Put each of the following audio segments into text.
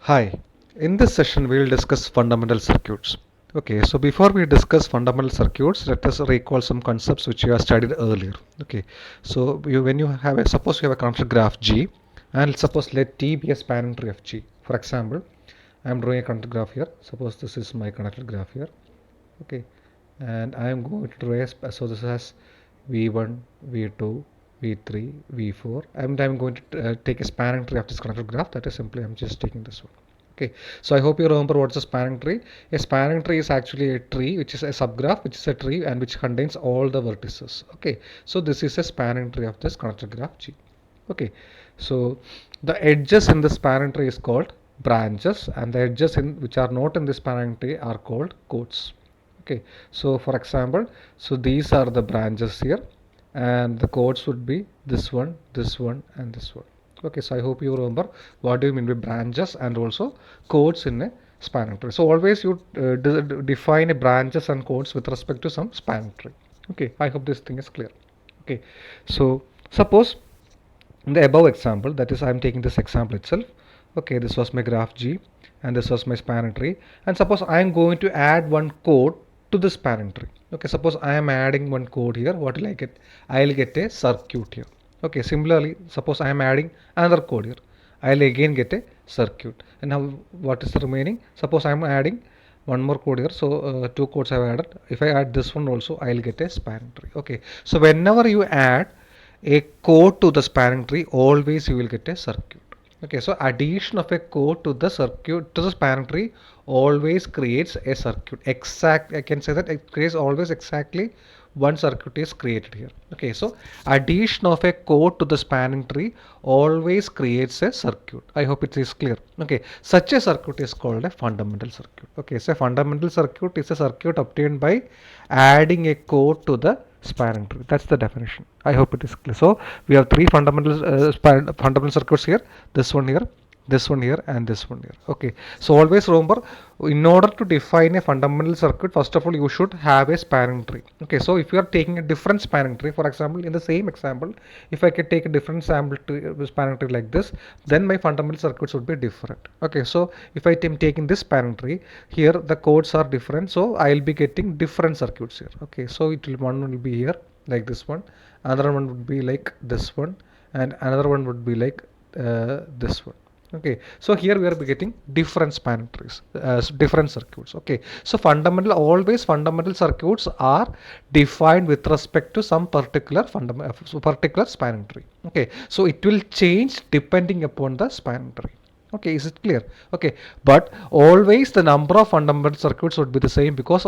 Hi, in this session we will discuss fundamental circuits. Okay, so before we discuss fundamental circuits, let us recall some concepts which you have studied earlier. Okay, so when you have suppose you have a connected graph G, and suppose let T be a spanning tree of G. For example, I am drawing a connected graph here. Suppose this is my connected graph here. Okay, and I am going to draw so this has V1, V2, V3, V4, and I'm going to take a spanning tree of this connected graph. That is simply I'm just taking this one. Okay, so I hope you remember what's a spanning tree. A spanning tree is actually a tree which is a subgraph, which is a tree and which contains all the vertices. Okay, so this is a spanning tree of this connected graph G. Okay, so the edges in the spanning tree is called branches, and the edges in which are not in the spanning tree are called chords. Okay, so for example, so these are the branches here, and the chords would be this one, and this one. Okay, so I hope you remember what do you mean by branches and also chords in a spanning tree. So always you define a branches and chords with respect to some spanning tree. Okay, I hope this thing is clear. Okay, so suppose in the above example, that is I am taking this example itself. Okay, this was my graph G and this was my spanning tree, and suppose I am going to add one code to the spanning tree. Okay, suppose I am adding one code here, what will I get? I'll get a circuit here. Okay, similarly suppose I am adding another code here, I'll again get a circuit. And now what is the remaining? Suppose I am adding one more code here, so two codes I have added. If I add this one also, I'll get a spanning tree. Okay, so whenever you add a code to the spanning tree, always you will get a circuit. Okay, so addition of a code to the circuit to the spanning tree always creates a circuit. I can say that it creates always exactly one circuit is created here. Okay, so addition of a code to the spanning tree always creates a circuit. I hope it is clear. Okay, such a circuit is called a fundamental circuit. Okay, so a fundamental circuit is a circuit obtained by adding a code to the spanning tree. That's the definition. I hope it is clear. So we have three fundamental circuits here. This one here, this one here, and this one here. Okay, so always remember, in order to define a fundamental circuit, first of all you should have a spanning tree. Okay, so if you are taking a different spanning tree, for example, in the same example, if I could take a different spanning tree like this, then my fundamental circuits would be different. Okay, so if I am taking this spanning tree, here the codes are different, so I'll be getting different circuits here. Okay, so one will be here like this one, another one would be like this one, and another one would be like this one. Okay, so here we are getting different spanning trees, different circuits. Okay, so always fundamental circuits are defined with respect to some particular spanning tree. Okay, so it will change depending upon the spanning tree. Okay, is it clear? Okay, but always the number of fundamental circuits would be the same, because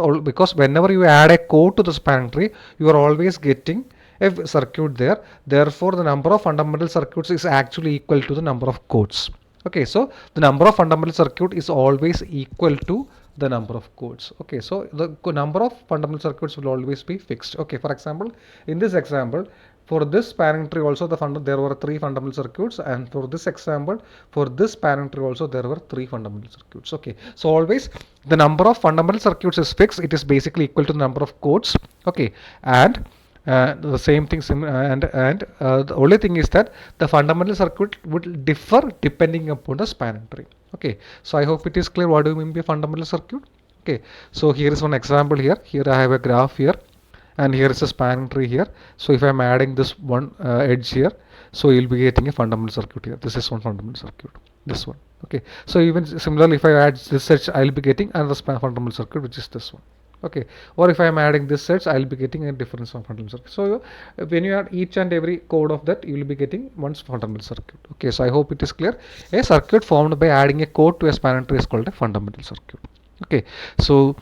whenever you add a code to the spanning tree, you are always getting a circuit there. Therefore the number of fundamental circuits is actually equal to the number of codes. Okay, so the number of fundamental circuit is always equal to the number of codes. Okay, so the number of fundamental circuits will always be fixed. Okay, for example, in this example, for this spanning tree also there were three fundamental circuits, and for this example, for this spanning tree also there were three fundamental circuits. Okay, so always the number of fundamental circuits is fixed. It is basically equal to the number of codes. Okay, and the same thing the only thing is that the fundamental circuit would differ depending upon the spanning tree. Okay, so I hope it is clear what do you mean by fundamental circuit. Okay, so here is one example here I have a graph here, and here is a spanning tree here. So if I am adding this one edge here, so you'll be getting a fundamental circuit here. This is one fundamental circuit, this one. Okay, so even similarly, if I add this edge, I'll be getting another fundamental circuit, which is this one. Okay, or if I am adding this sets, I'll be getting a different fundamental circuit. So when you add each and every code of that, you will be getting one fundamental circuit. Okay, so I hope it is clear. A circuit formed by adding a code to a spanning tree is called a fundamental circuit. Okay, so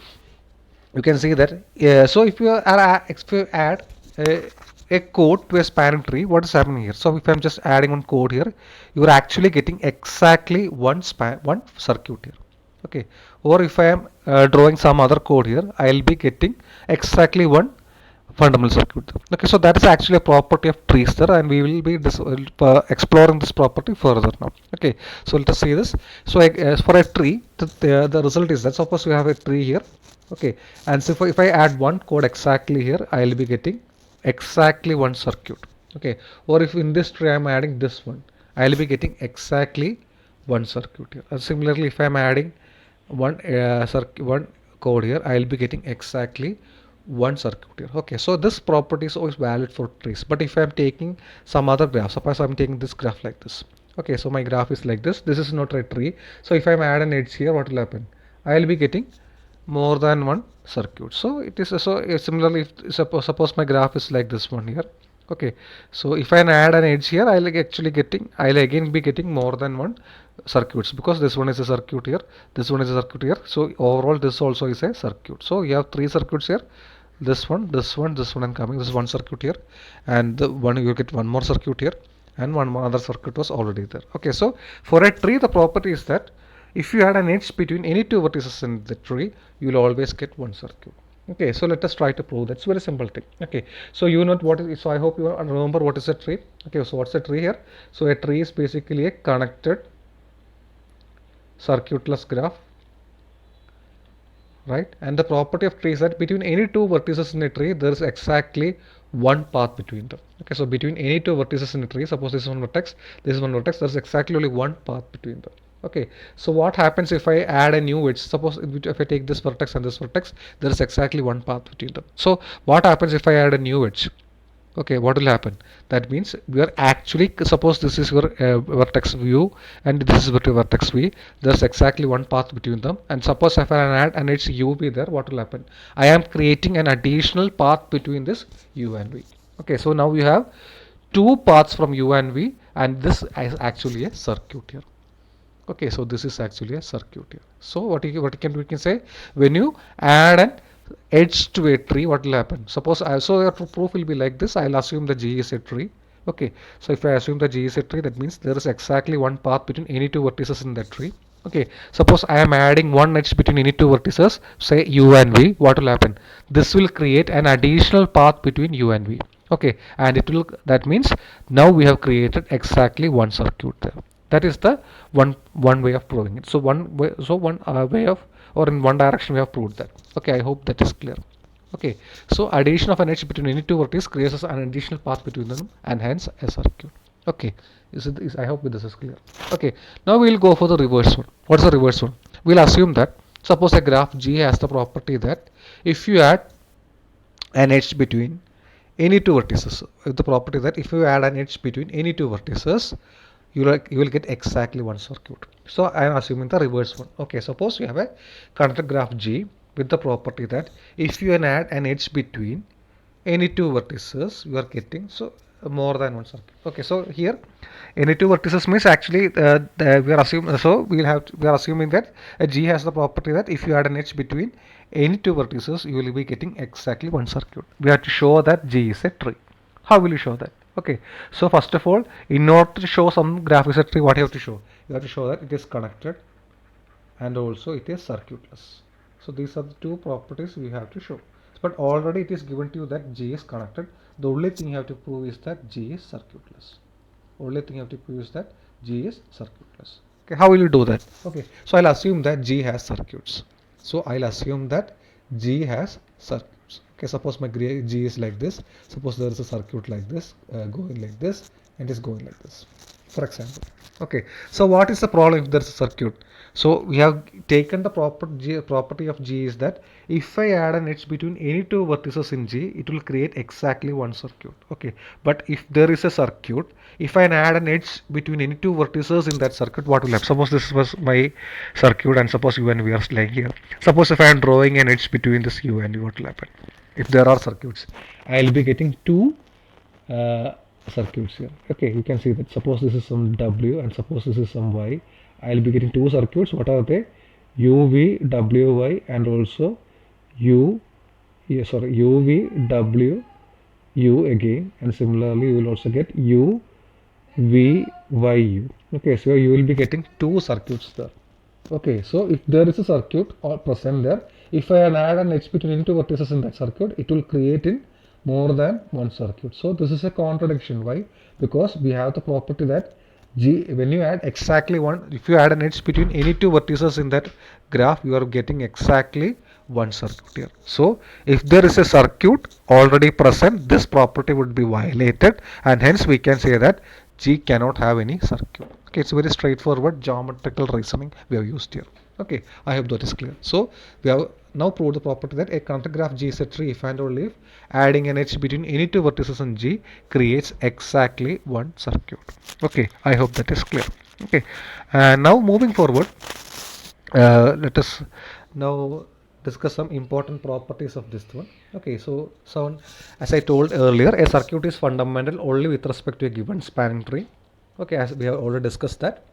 you can see that so if you add a code to a spanning tree, what is happening here? So if I'm just adding one code here, you are actually getting exactly one circuit here. Okay, or if I am drawing some other code here, I'll be getting exactly one fundamental circuit. Okay, so that is actually a property of trees there, and we will be exploring this property further now. Okay, so let us see this. So for a tree, the result is that suppose we have a tree here. Okay, and so if I add one code exactly here, I'll be getting exactly one circuit. Okay, or if in this tree I'm adding this one, I'll be getting exactly one circuit here. And similarly, if I am adding one code here, I will be getting exactly one circuit here. Okay, so this property is always valid for trees. But if I am taking some other graph, suppose I am taking this graph like this. Okay, so my graph is like this. This is not a tree. So if I am add an edge here, what will happen? I will be getting more than one circuit. So it is so similarly, if suppose my graph is like this one here. Okay, so if I add an edge here, I'll again be getting more than one circuits, because this one is a circuit here, this one is a circuit here. So overall this also is a circuit. So you have three circuits here, this one, this one, this one, and coming, this is one circuit here, and the one you get one more circuit here, and one more other circuit was already there. Okay, so for a tree the property is that if you add an edge between any two vertices in the tree, you will always get one circuit. Okay, so let us try to prove that. It's a very simple thing. Okay, so you know what is, so I hope you remember what is a tree. Okay, so what's a tree here? So a tree is basically a connected circuitless graph, right? And the property of tree is that between any two vertices in a tree, there is exactly one path between them. Okay, so between any two vertices in a tree, suppose this is one vertex, this is one vertex, there is exactly only one path between them. Okay, so what happens if I add a new edge? Suppose if I take this vertex and this vertex, there is exactly one path between them. So what happens if I add a new edge? Okay, what will happen? That means we are actually, suppose this is your vertex view and this is your vertex v. There's exactly one path between them. And suppose if I add an edge uv there, what will happen? I am creating an additional path between this u and v. Okay, so now we have two paths from u and v, and this is actually a circuit here. Okay, so this is actually a circuit here. So what we can say, when you add an edge to a tree, what will happen? Suppose your proof will be like this. I'll assume the G is a tree. Okay, so if I assume the G is a tree, that means there is exactly one path between any two vertices in that tree. Okay, suppose I am adding one edge between any two vertices, say u and v. What will happen? This will create an additional path between u and v. Okay, and that means now we have created exactly one circuit there. That is the one way of proving it. So one way of, or in one direction we have proved that. Okay, I hope that is clear. Okay, so addition of an edge between any two vertices creates an additional path between them, and hence a circuit. Okay, I hope this is clear. Okay, now we will go for the reverse one. What is the reverse one? We'll assume that suppose a graph G has the property that if you add an edge between any two vertices, the property that if you add an edge between any two vertices, you will get exactly one circuit. So I am assuming the reverse one. Okay, suppose you have a connected graph G with the property that if you add an edge between any two vertices, you are getting more than one circuit. Okay, so here any two vertices means actually we are assuming, so we are assuming that a G has the property that if you add an edge between any two vertices, you will be getting exactly one circuit. We have to show that G is a tree. How will you show that? Okay, so first of all, in order to show some graph is a tree, what you have to show? You have to show that it is connected and also it is circuitless. So these are the two properties we have to show. But already it is given to you that G is connected. The only thing you have to prove is that G is circuitless. Only thing you have to prove is that G is circuitless. Okay, how will you do that? Okay, so I'll assume that G has circuits. So I'll assume that G has circuits. Okay, suppose my G is like this. Suppose there is a circuit like this, going like this, and is going like this, for example. Okay, so what is the problem if there is a circuit? So we have taken the property of G is that if I add an edge between any two vertices in G, it will create exactly one circuit. Okay, but if there is a circuit, if I add an edge between any two vertices in that circuit, what will happen? Suppose this was my circuit and suppose U and V are lying here. Suppose if I am drawing an edge between this U and V, what will happen? If there are circuits, I will be getting two circuits here. Okay, you can see that suppose this is some W and suppose this is some Y. I will be getting two circuits. What are they? UV, WY, and also UV, W, U again, and similarly you will also get U, V, Y, U. Okay, so you will be getting two circuits there. Okay, so if there is a circuit or present there, if I add an edge between two vertices in that circuit, it will create in more than one circuit. So this is a contradiction. Why? Because we have the property that G, when you add exactly one, if you add an edge between any two vertices in that graph, you are getting exactly one circuit here. So if there is a circuit already present, this property would be violated, and hence we can say that G cannot have any circuit. Okay, it's very straightforward geometrical reasoning we have used here. Okay, I hope that is clear. So we have now proved the property that a connected graph G is a tree if and only if adding an edge between any two vertices in G creates exactly one circuit. Okay, I hope that is clear. Okay, and now moving forward, let us now discuss some important properties of this one. Okay, so as I told earlier, a circuit is fundamental only with respect to a given spanning tree. Okay, as we have already discussed that.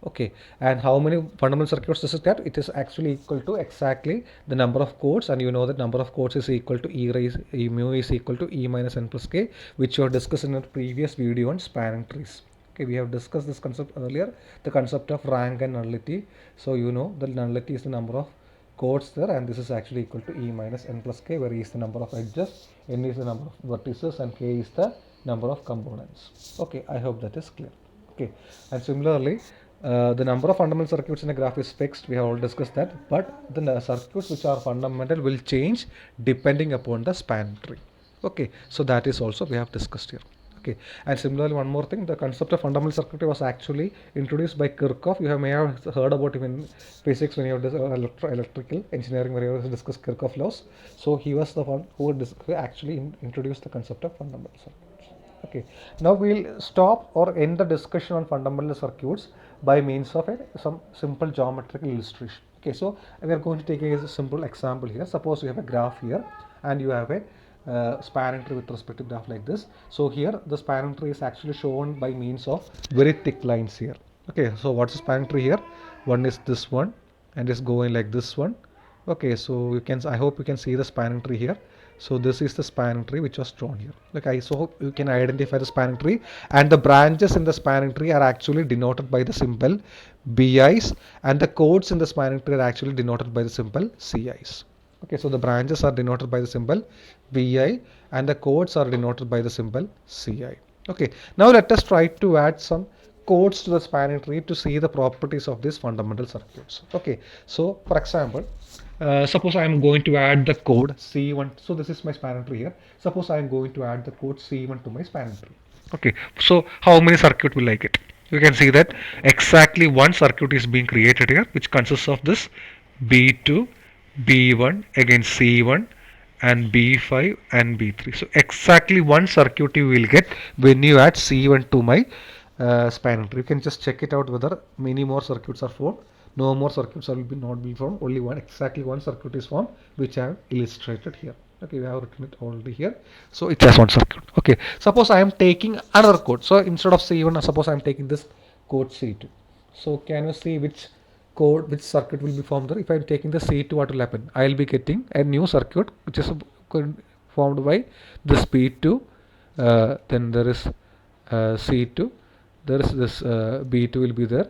Okay, and how many fundamental circuits this is that? It is actually equal to exactly the number of codes, and you know that number of codes is equal to e mu is equal to e minus n plus k, which you have discussed in our previous video on spanning trees. Okay, we have discussed this concept earlier, the concept of rank and nullity. So you know the nullity is the number of codes there, and this is actually equal to e minus n plus k, where e is the number of edges, n is the number of vertices, and k is the number of components. Okay, I hope that is clear. Okay, and similarly, the number of fundamental circuits in a graph is fixed. We have all discussed that, but the circuits which are fundamental will change depending upon the span tree. Okay, so that is also we have discussed here. Okay, and similarly, one more thing, the concept of fundamental circuit was actually introduced by Kirchhoff. May have heard about him in physics when you have electrical engineering, where you have discussed Kirchhoff laws. So he was the one who actually introduced the concept of fundamental circuits. Okay, now we'll stop or end the discussion on fundamental circuits by means of some simple geometrical illustration. Okay, so we are going to take a simple example here. Suppose you have a graph here and you have a spanning tree with respect to graph like this. So here the spanning tree is actually shown by means of very thick lines here. Okay, so what's the spanning tree here? One is this one and is going like this one. Okay, so you can, I hope you can see the spanning tree here. So this is the spanning tree which was drawn here. Okay, so hope you can identify the spanning tree, and the branches in the spanning tree are actually denoted by the symbol BIs, and the codes in the spanning tree are actually denoted by the symbol CIs. Okay, so the branches are denoted by the symbol BI and the codes are denoted by the symbol CI. Okay, now let us try to add some codes to the spanning tree to see the properties of these fundamental circuits. Okay, so for example, suppose I am going to add the code C1. So this is my spanning tree here. Suppose I am going to add the code C1 to my spanning tree. Okay, so how many circuit will I get? You can see that exactly one circuit is being created here, which consists of this B2, B1, again C1, and B5 and B3. So exactly one circuit you will get when you add C1 to my spanning tree. You can just check it out whether many more circuits are formed. No more circuits will be not be formed. Only one, exactly one circuit is formed, which I have illustrated here. Okay, we have written it already here. So it has one circuit. Okay, suppose I am taking another code. So instead of C1, suppose I am taking this code C2. So can you see which code, which circuit will be formed there? If I am taking the C2, what will happen? I will be getting a new circuit which is formed by this P2. Then there is C2. There is this B2 will be there.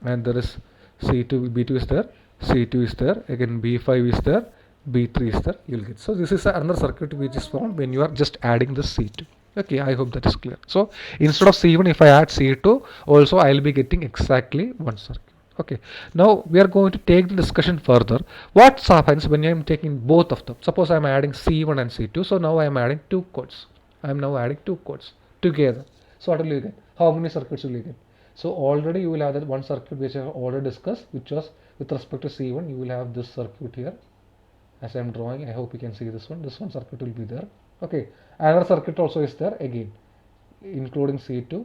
And there is C2, B2 is there, C2 is there, again B5 is there, B3 is there, you will get. So this is another circuit which is formed when you are just adding the C2. Okay, I hope that is clear. So instead of C1, if I add C2, also I will be getting exactly one circuit. Okay, now we are going to take the discussion further. What happens when I am taking both of them? Suppose I am adding C1 and C2, so now I am adding two codes. I am now adding two codes together. So what will you get? How many circuits will you get? So already you will have that one circuit which I have already discussed, which was with respect to C1. You will have this circuit here as I am drawing. I hope you can see this one. This one circuit will be there. Okay, another circuit also is there again, including C2.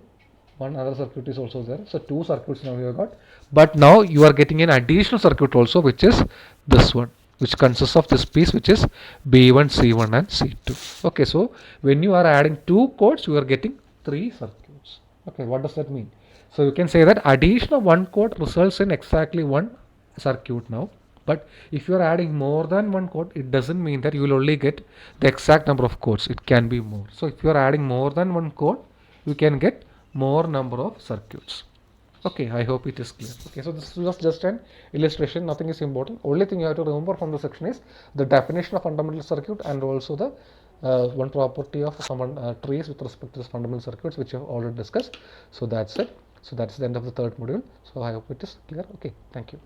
One other circuit is also there. So two circuits now you have got. But now you are getting an additional circuit also, which is this one, which consists of this piece, which is B1, C1 and C2. Okay, so when you are adding two codes, you are getting three circuits. Okay, what does that mean? So you can say that addition of one code results in exactly one circuit now. But if you are adding more than one code, it doesn't mean that you will only get the exact number of codes. It can be more. So if you are adding more than one code, you can get more number of circuits. Okay, I hope it is clear. Okay, so this was just an illustration. Nothing is important. Only thing you have to remember from the section is the definition of fundamental circuit and also the one property of some trees with respect to the fundamental circuits, which you have already discussed. So that's it. So that's the end of the third module. So I hope it is clear. Okay, thank you.